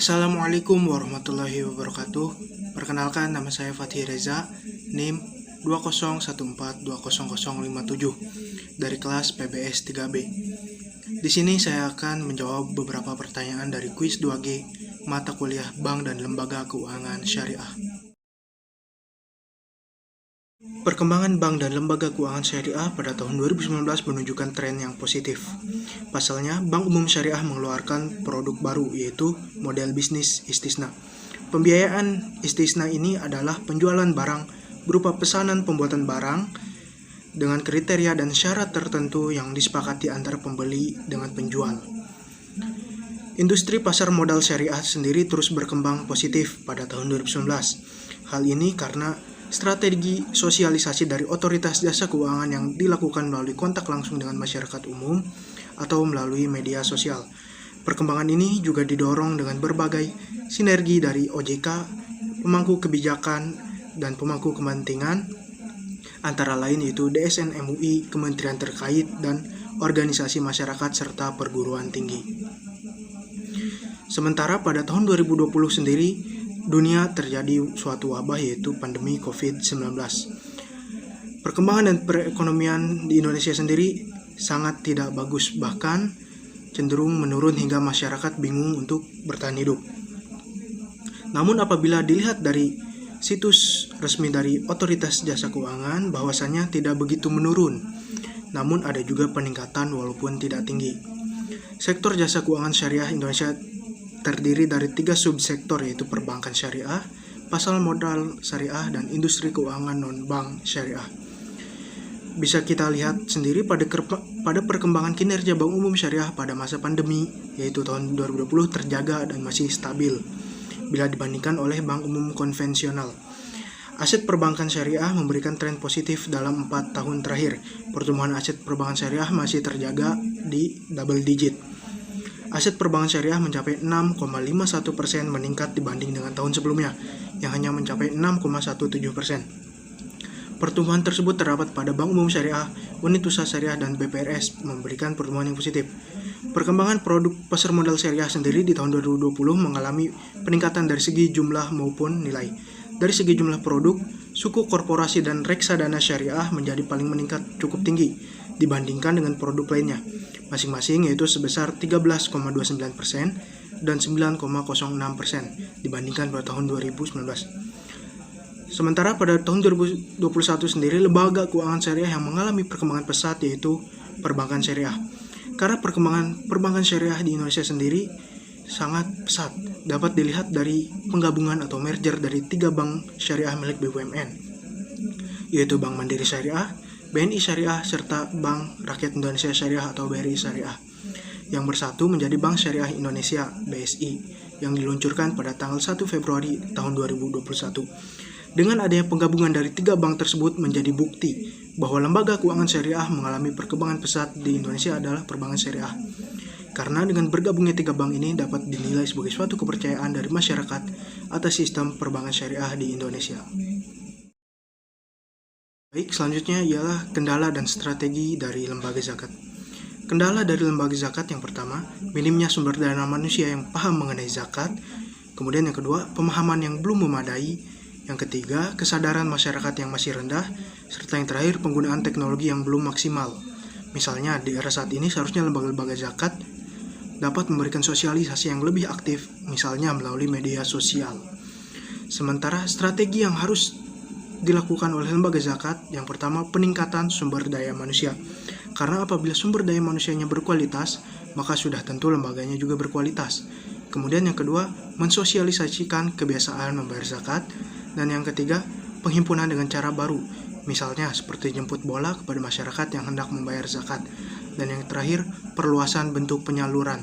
Assalamualaikum warahmatullahi wabarakatuh. Perkenalkan, nama saya Fatih Reza, NIM 201420057 dari kelas PBS 3B. Di sini saya akan menjawab beberapa pertanyaan dari kuis 2G mata kuliah Bank dan Lembaga Keuangan Syariah. Perkembangan bank dan lembaga keuangan syariah pada tahun 2019 menunjukkan tren yang positif. Pasalnya, Bank Umum Syariah mengeluarkan produk baru, yaitu model bisnis istisna. Pembiayaan istisna ini adalah penjualan barang berupa pesanan pembuatan barang dengan kriteria dan syarat tertentu yang disepakati antara pembeli dengan penjual. Industri pasar modal syariah sendiri terus berkembang positif pada tahun 2019. Hal ini karena strategi sosialisasi dari otoritas jasa keuangan yang dilakukan melalui kontak langsung dengan masyarakat umum atau melalui media sosial. Perkembangan ini juga didorong dengan berbagai sinergi dari OJK, pemangku kebijakan, dan pemangku kepentingan, antara lain yaitu DSN MUI, kementerian terkait, dan organisasi masyarakat serta perguruan tinggi. Sementara pada tahun 2020 sendiri, dunia terjadi suatu wabah yaitu pandemi COVID-19. Perkembangan dan perekonomian di Indonesia sendiri sangat tidak bagus, bahkan cenderung menurun hingga masyarakat bingung untuk bertahan hidup. Namun apabila dilihat dari situs resmi dari Otoritas Jasa Keuangan, bahwasannya tidak begitu menurun, namun ada juga peningkatan walaupun tidak tinggi. Sektor jasa keuangan syariah Indonesia terdiri dari 3 subsektor, yaitu perbankan syariah, pasar modal syariah, dan industri keuangan non-bank syariah. Bisa kita lihat sendiri pada perkembangan kinerja Bank Umum Syariah pada masa pandemi, yaitu tahun 2020 terjaga dan masih stabil bila dibandingkan oleh bank umum konvensional. Aset perbankan syariah memberikan tren positif dalam 4 tahun terakhir. Pertumbuhan aset perbankan syariah masih terjaga di double digit. Aset perbankan syariah mencapai 6,51% meningkat dibanding dengan tahun sebelumnya, yang hanya mencapai 6,17%. Pertumbuhan tersebut terdapat pada Bank Umum Syariah, Unit Usaha Syariah, dan BPRS, memberikan pertumbuhan yang positif. Perkembangan produk pasar modal syariah sendiri di tahun 2020 mengalami peningkatan dari segi jumlah maupun nilai. Dari segi jumlah produk, suku korporasi dan reksadana syariah menjadi paling meningkat cukup tinggi dibandingkan dengan produk lainnya, masing-masing yaitu sebesar 13,29% dan 9,06% dibandingkan pada tahun 2019. Sementara pada tahun 2021 sendiri, lembaga keuangan syariah yang mengalami perkembangan pesat yaitu perbankan syariah. Karena perkembangan perbankan syariah di Indonesia sendiri sangat pesat, dapat dilihat dari penggabungan atau merger dari 3 bank syariah milik BUMN, yaitu Bank Mandiri Syariah, BNI Syariah, serta Bank Rakyat Indonesia Syariah atau BRI Syariah, yang bersatu menjadi Bank Syariah Indonesia (BSI) yang diluncurkan pada tanggal 1 Februari tahun 2021. Dengan adanya penggabungan dari 3 bank tersebut menjadi bukti bahwa lembaga keuangan syariah mengalami perkembangan pesat di Indonesia adalah perbankan syariah. Karena dengan bergabungnya 3 bank ini dapat dinilai sebagai suatu kepercayaan dari masyarakat atas sistem perbankan syariah di Indonesia. Baik, selanjutnya ialah kendala dan strategi dari lembaga zakat. Kendala dari lembaga zakat yang pertama, minimnya sumber dana manusia yang paham mengenai zakat. Kemudian yang kedua, pemahaman yang belum memadai. Yang ketiga, kesadaran masyarakat yang masih rendah. Serta yang terakhir, penggunaan teknologi yang belum maksimal. Misalnya, di era saat ini seharusnya lembaga-lembaga zakat dapat memberikan sosialisasi yang lebih aktif, misalnya melalui media sosial. Sementara strategi yang harus dilakukan oleh lembaga zakat, yang pertama, peningkatan sumber daya manusia. Karena apabila sumber daya manusianya berkualitas, maka sudah tentu lembaganya juga berkualitas. Kemudian yang kedua, mensosialisasikan kebiasaan membayar zakat. Dan yang ketiga, penghimpunan dengan cara baru, misalnya seperti jemput bola kepada masyarakat yang hendak membayar zakat. Dan yang terakhir, perluasan bentuk penyaluran.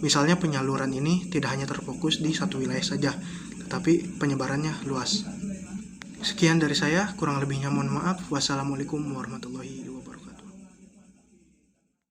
Misalnya penyaluran ini tidak hanya terfokus di satu wilayah saja, tetapi penyebarannya luas. Sekian dari saya, kurang lebihnya mohon maaf. Wassalamualaikum warahmatullahi wabarakatuh.